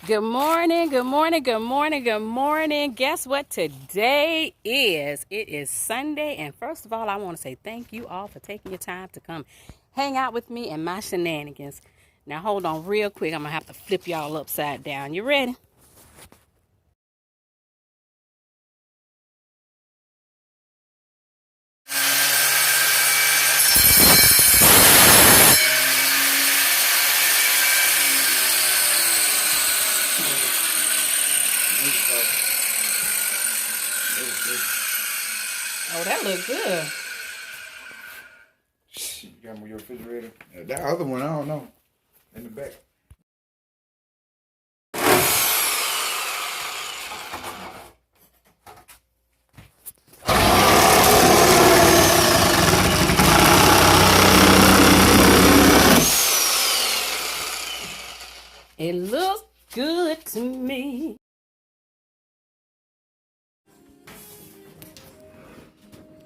Good morning, good morning, good morning, good morning. Guess what today is? It is Sunday, and first of all, I want to say thank you all for taking your time to come hang out with me and my shenanigans. Now, hold on real quick. I'm going to have to flip y'all upside down. You ready? Oh, that looks good. You got your refrigerator? Yeah, that other one, I don't know. In the back. It looks good to me.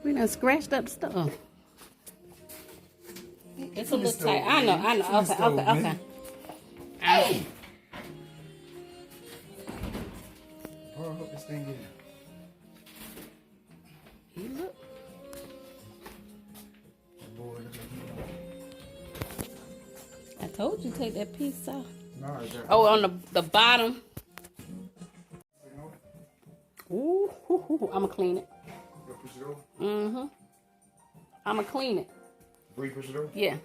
We done scratched up stuff. It's a little tight. I know. Okay. Oh, I hope this thing is. You look. Boy, I told you take that piece off. no, Oh, on the bottom. Ooh, I'm gonna clean it. You push it over? I'm gonna clean it. Before you push it over? Yeah.